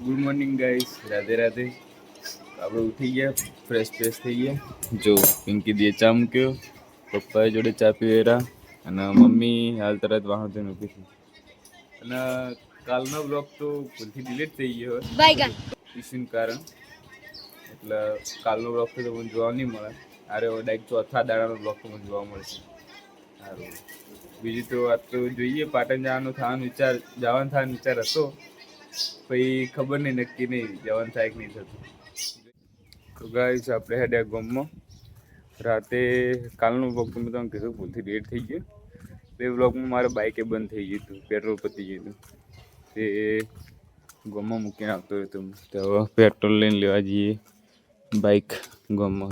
Good morning guys, Radhe Radhe. આપણે ઉઠી ગયા, ફ્રેશ થઈ ગયા. જો પિંકી દીએ ચા મૂક્યો, પપ્પાએ જોડે ચા પીવેરા અને મમ્મી હાલ તરત વાહન ધોઈને ઊભી થઈ. અને કાલનો બ્લોગ તો ભૂલથી ડિલીટ થઈ ગયો ઇસ્યુનું કારણ. એટલે કાલનો બ્લોગ તો મને જોવા નહીં મળે. અરે ડાયરેક્ટ ચોથા દાડાનો બ્લોગ તો મને જોવા મળશે. સારું, બીજું તો આજ તો જોઈએ. પાટણ જવાનું વિચાર હતો, પછી ખબર નહીં, નક્કી નહીં જવાનું થાય કે નહીં થતું. તો ગાઈસ આપણે હેડ્યા ગામમાં. રાતે કાલનો બ્લોગ તો મેં તમને કીધું ભૂલથી લેટ થઈ ગયો. તે બ્લોગમાં મારા બાઇકે બંધ થઈ ગયું હતું, પેટ્રોલ પતી ગયું હતું. તે ગામમાં મૂકીને આવતો હતો. તો હવે પેટ્રોલ લઈને લેવા જઈએ બાઇક ગામમાં.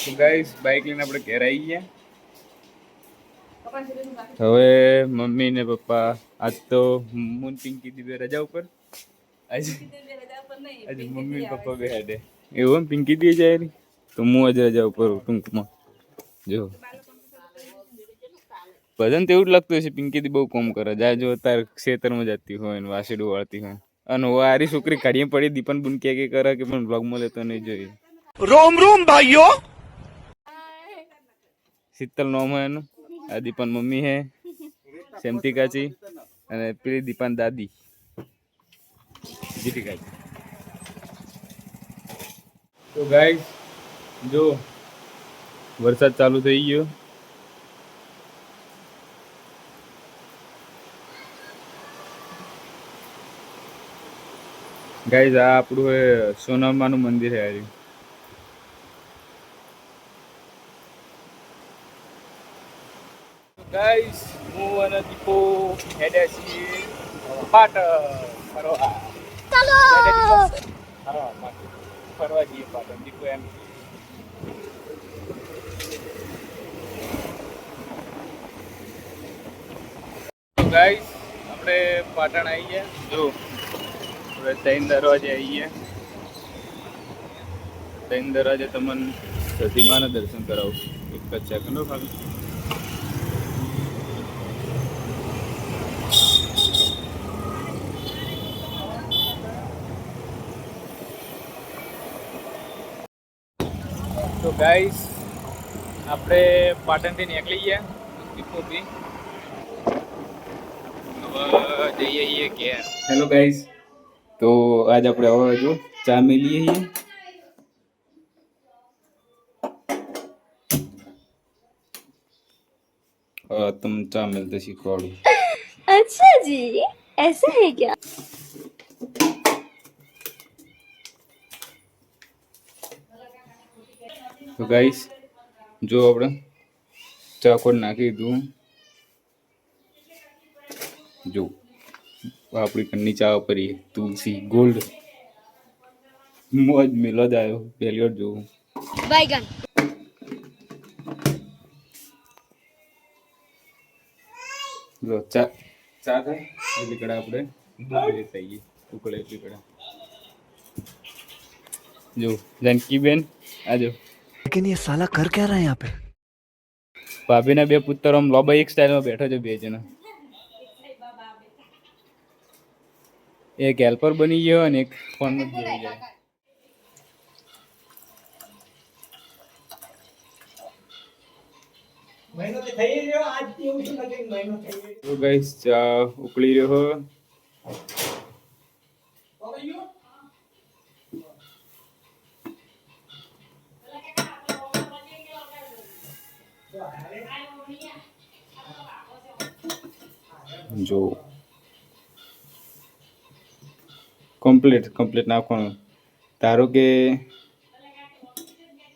તો ગાઈસ બાઇક લઈને આપણે ઘેર આવી ગયા. હવે મમ્મી ને પપ્પા આજ તો હું પિંકી દીવે રજા ઉપર. આજે મમ્મી ને પપ્પા બે હેડે એવું એમ. પિંકી દી જાય ને તો હું આજે રજા ઉપર ટૂંકમાં. જો ભજન તો એવું જ લાગતું હશે. પિંકી દી બહુ કામ કરે. જાય જો તાર ખેતરમાં જતી હોય ને વાસેડું વાળતી હોય. અને આરી છોકરી કાઢીએ પડી દીપન બુન કે કરે કે પણ બ્લોગમાં લેતો નહીં જોઈએ. રોમ રોમ ભાઈઓ. શીતલ નોમ હોય એનું. આ દીપાન મમ્મી હે, સેમતી કાચી, અને પેલી દીપાન દાદી જીતી કાચી. તો ગાઈસ જો વરસાદ ચાલુ થઈ ગયો. ગાઈસ આ આપણું સોનામાનું મંદિર છે. આજે ગાઈસ હું અને દીપો હેડ્યા છીએ પાટણ ફરવા. ચાલો ફરવા જઈએ પાટણ. દીપો એમ ગાઈસ આપણે પાટણ આવી ગયા. જો હવે ત્રણ દરવાજે આવી ગયા. ત્રણ દરવાજે તમને સતીમાના દર્શન કરાવું. એક જ સેકન્ડ ખાલી. તો ગાઈસ આપણે પાટણથી નીકળી ગયા. દીપો બી હવે જઈએ ઘેર. હેલો ગાઈસ, તો આજ આપણે હવે જો ચા મેલીએ છીએ. तुम चा मिलते सिखवाड़ू. अच्छा जी, ऐसा है क्या? તો ગાઈસ જો આપણે ચાકોડ નાખી દીધું. જો આપણી કન્ની ચા પરી તુલસી ગોલ્ડ. મોજ મેલો જ આવ્યો પહેલી વાર જોવું. बैगन જો ચા થાય એટલી કડા આપણે દૂધ લેતા આવીએ. ઉકળે એટલી કડા. જો જાનકી બેન આજો. लेकिन ये साला कर क्या रहा है यहाँ पे? ભાભીના બે પુત્ર આમ લોબા એક સ્ટાઇલમાં બેઠો છે બે જણા. એક હેલ્પર બની ગયો અને એક ફોન જ જોઈ જાય. તો ગાઈસ ચા ઉકળી રહ્યો. જો કમ્પ્લીટ નાખવાનું. ધારો કે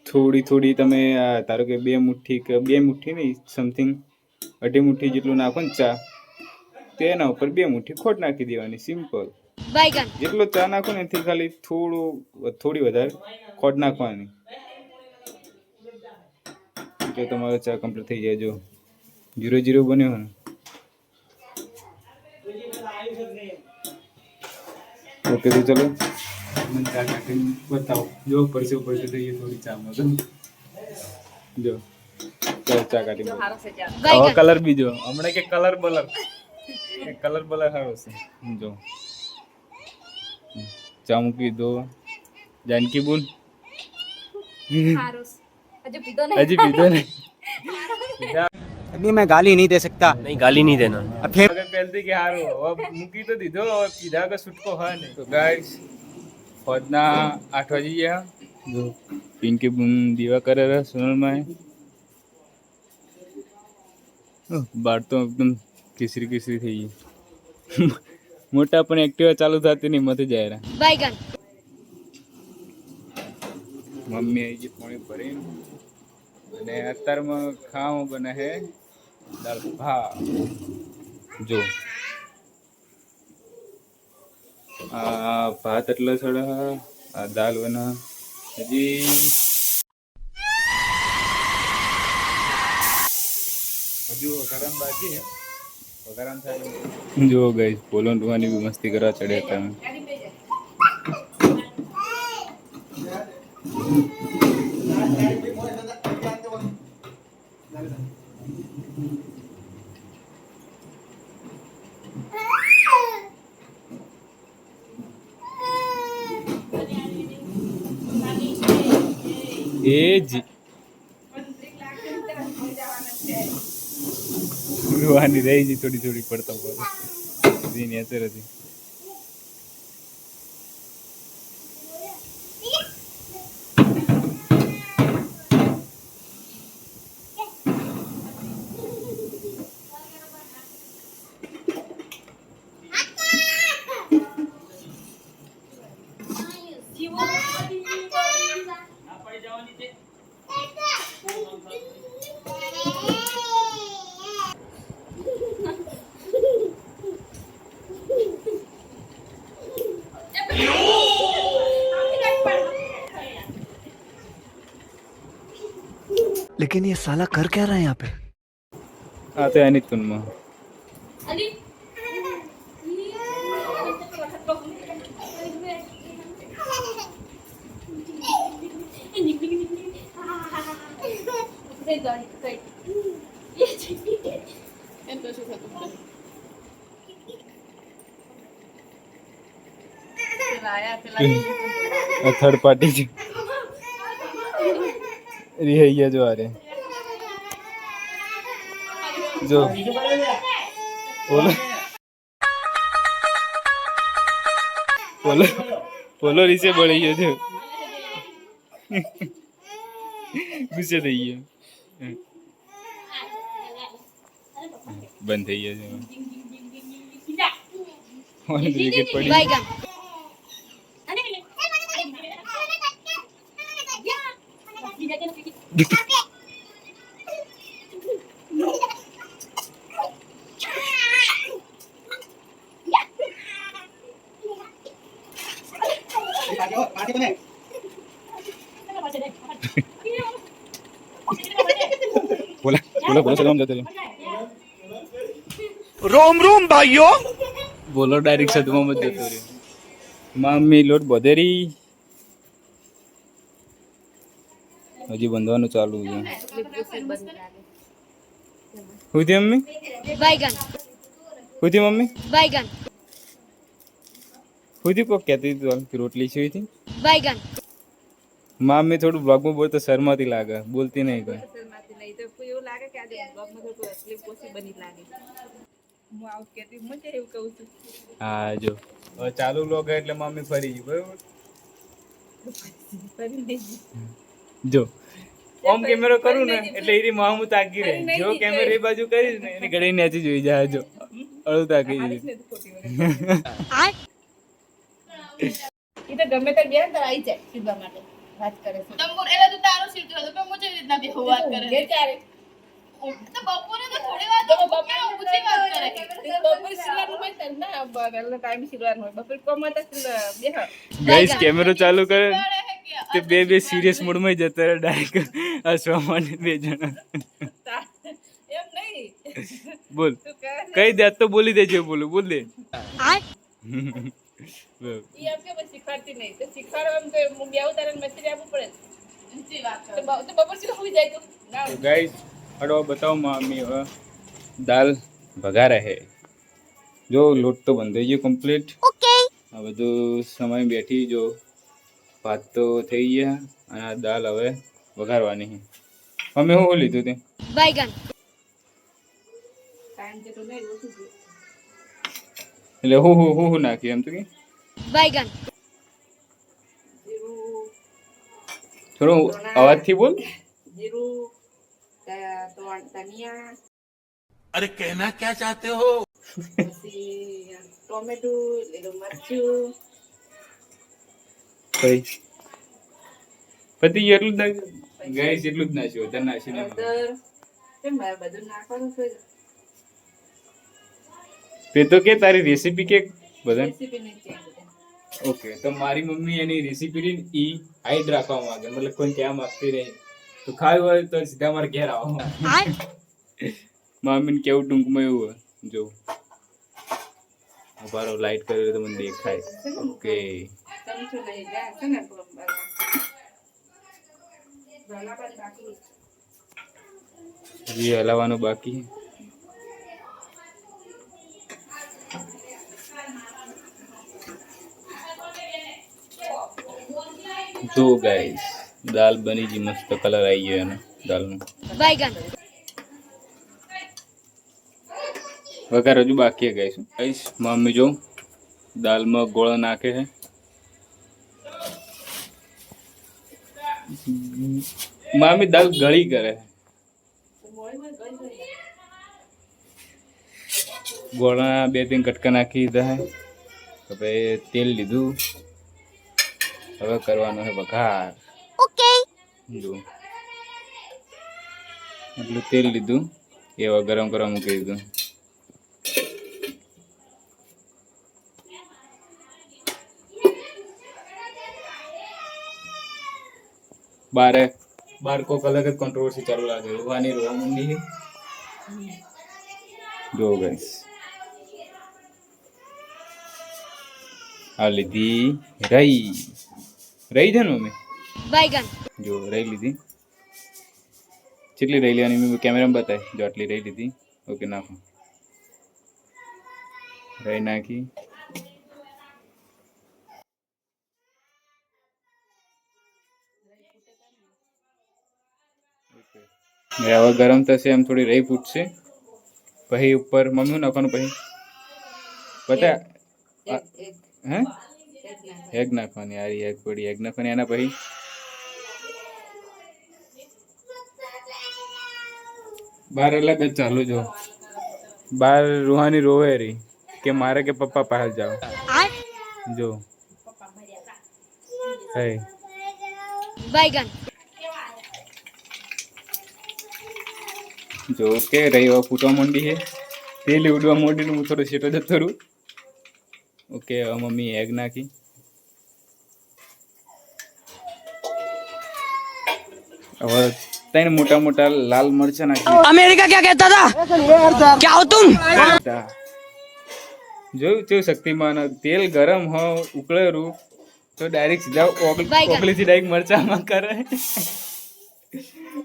થોડી તમે ધારો કે બે મુઠ્ઠી નહીં, સમથિંગ અઢી મુઠ્ઠી જેટલું નાખો ને ચા, તેના ઉપર બે મુઠ્ઠી ખોટ નાખી દેવાની. સિમ્પલ. જેટલો ચા નાખો ને એથી ખાલી થોડી વધારે ખોટ નાખવાની. જો તમારો ચા કમ્પ્લીટ થઈ જાય. જો 0-0 બન્યો ને. ઓકે તો ચલો મને ચા કાઢીને બતાવો. જો પડશે જોઈએ થોડી ચામાં. તો જો ચા કાઢી હવે કલર બીજો હમણાં કે કલર બલર સારો છે. જો ચામુકી દો जानकी बोल હજુ પીધો अजी पीधो नहीं अभी मैं गाली नहीं दे सकता। नहीं गाली नहीं देना। अब फिर अगर पहलती के हारो अब મૂકી તો દીધો હવે પીધા કે છૂટકો હા નહીં તો ગાઈસ ફોજના 8 વાગી ગયા જો પિંકી બુન દીવા કરે રહે સોનલમાં બાર તો એકદમ કેસરી કેસરી થઈ ગઈ મોટા પણ એક્ટિવા ચાલુ થતી નહીં મથી જાય રહ્યા बैगन મમ્મી આવી ગઈ પાણી ભરીને અને અત્યારમાં ખાવું બને છે દાળ ભાત જો આ ભાત એટલે સડા આ દાળ બના હજી હજુ વઘારણ બાકી છે વઘારણ થાય જો ગઈ પોલો ડુવાની બી મસ્તી કરવા ચડ્યા હતા એ જી રૂવાની રહી જી થોડી થોડી પડતા પડે જીની અસર હતી लेकिन ये साला कर क्या रहा है यहाँ पे? આ તો એની તુનમાં થર્ડ પાર્ટી છે रिहैया जो आ रहे जो पोलो पोलो रीचे बढ़ी है जो गुस्से થઈ ગયો બંધ થઈ ગયો છે ઓન વિકેટ પડી बैगन बोला बोला बोला सलाम जाते रोम रोम भाइयों। बोलो डायरेक्ट सदमा मत जतो रे मम्मी લોટ બધેરી હજી બંધવાનું ચાલુ છે હુધી મમ્મી बैगन હુધી મમ્મી बैगन હુધી કો કહેતી તું રોટલી છે હુધી बैगन મમ્મી થોડું બ્લોગમાં બોલતો શરમાતી લાગે બોલતી નહીં કોઈ હા જો હવે ચાલુ બ્લોગ એટલે મમ્મી ફરી ગઈ બરોબર જો ઓમ કેમેરો કરું ને એટલે એની મામું તાકી રહે જો કેમેરો એ બાજુ કરીશ ને એની ઘડી નેચી જોઈ જાય જો અળું તાકી જાય ઈ તો ગમે તે બેન તો આવી જાય સીધા માટે વાત કરે છે તંબુર એટલે તો તારો સીધો હતો પણ મુજે રીતના બે વાત કરે કે ચારે તો બપોરે તો થોડી વાત તો બપોરે પૂછી વાત કરે બપોરે સિલાનું હોય તો ના એટલે ટાઈમ સિલવાનું હોય બપોરે કોમતા સિલ બે ગાઈસ કેમેરો ચાલુ કરે તે બે સિરિયસ મોડ માં જતા રહે ડાયરેક્ટ હસવા માટે બે જણા એમ નહીં બોલ કઈ દે તો બોલી દેજે બોલ દે ઈ એમ કે બસ શીખવાડતી નહીં તો શીખવાડવા એમ તો હું બે ઉતારન મેસેજ આપવું પડે ઊંચી વાત તો બપોર સુધી હોઈ જાય તો ના तो गाइस हटो बताओ मम्मी दाल भगा रहे जो लोट तो बन गई है कंप्लीट ओके આ બધું સમય બેઠી જો ભાત તો થઈ ગયા અને આ દાલ હવે વઘારવાની છે. મમ્મી શું લીધું તે? बैगन એટલે હું નાખ્યું એમ તો કે बैगन થોડું અવાજથી બોલ. अरे कहना क्या चाहते हो? ટોમેટો લીલું મરચું કઈ પતિ એટલું જ નાખ્યું ગાઈસ, એટલું જ નાખ્યું વધારે નાખ્યું નહીં. હળદર કેમ મારે બધું નાખવાનું છે તે તો કે તારી રેસીપી કે બધા. રેસીપી નહીં ચેન્જ ઓકે, તો મારી મમ્મી એની રેસીપી ઈ હાઈડ રાખવા માંગે, મતલબ કોઈ ક્યાં માંગતી નહીં. તો ખાવી હોય તો સીધા મારે ઘેર આવો. મમ્મીને કેવું ટૂંકમાં એવું હોય જો ઉભારો લાઈટ કર્યો તો મને દેખાય. ઓકે, ચમચો લઈ ગયા છે ને ભલા પણ બાકી હજી હલાવવાનું બાકી. જો ગાઈસ દાલ બની ગઈ, મસ્ત કલર આવી ગયો એનો દાલનો. बैगन વઘાર હજુ બાકી છે ગાઈસ. મમ્મી જો દાલમાં ગોળ નાખે છે. મમ્મી દાલ ગળી કરે. ગોળના 2-3 કટકા નાખી દીધા છે. હવે તેલ લીધું, હવે કરવાનો છે વઘાર. ઓકે, જો એટલું તેલ લીધું, એવા ગરમ કરવા મૂકી દીધું. બાર કોક અલગ જ કોન્ટ્રોવર્સી ચાલુ લાગે. રોવાની રોવા મંડી છે. જો ગાઈસ આ લીધી રહી છે ને મમ્મી? बैगन જો રહી લીધી. કેટલી રહી લેવાની મેં કેમેરામાં બતાવી. જો આટલી રહી લીધી. ઓકે, નાખો. રહી નાખી. હવે ગરમ થશે એમ થોડી રહી ફૂટશે. પછી ઉપર મમ્મી નાખવાનું. પછી બતા હે એગ નાખવાની. યાર એગ પડી, એગ નાખવાની. એના પછી બાર અલગ જ ચાલુ. જો બાર રૂહાની રોવે રહી કે મારે કે પપ્પા પાસે જાઓ. જો હે बैगन જો કે રહી હવે ફૂટવા માંડી છે. તેલ ઉડવા માંડીને હું થોડો શેટો જતો રહું. ઓકે, હવે મમ્મી એગ નાખી. હવે 3 મોટા લાલ મરચા નાખી. अमेरिका क्या कहता था? क्या हो तुम? જોયું કેવું શક્તિમાન. તેલ ગરમ હો ઉકળેરું તો ડાયરેક્ટ સીધા ઓગળીથી ડાયરેક્ટ મરચામાં કરે.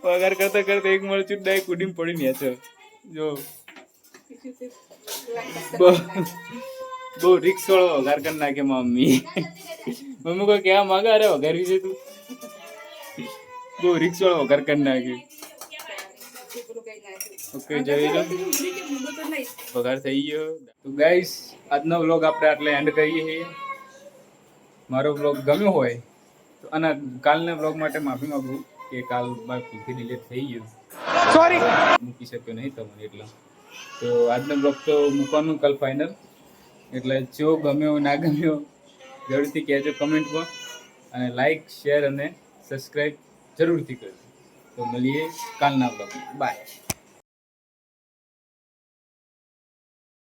વઘાર કરતા કરતા એક મરચું ડાયરેક્ટ ઉડીને પડી ને છે. જો બહુ રિક્સ વાળો વઘાર કરી નાખે મમ્મી. મમ્મી કોઈ કેવા માંગે અરે વઘારવી છે તું? બહુ રિક્સ વાળો વઘાર કરી નાખ્યો. ઓકે, જોઈ લો વઘાર થઈ ગયો. તો ગાઈસ આજનો વ્લોગ આપણે આટલે એન્ડ કરીએ છીએ. મારો વ્લોગ ગમ્યો હોય તો અને કાલના વ્લોગ માટે માફી માંગુ કે કાલ મારે ભૂલથી ડિલીટ થઈ ગયું. સોરી, મૂકી શક્યો નહીં તમને એટલા. તો આજનો બ્લોગ તો મૂકવાનું કાલ ફાઇનલ. એટલે જો ગમ્યો ના ગમ્યો જરૂરથી કહેજો કમેન્ટમાં. અને લાઈક, શેર અને સબસ્ક્રાઈબ જરૂરથી કરજો. તો મળીએ કાલના બ્લોગમાં. બાય.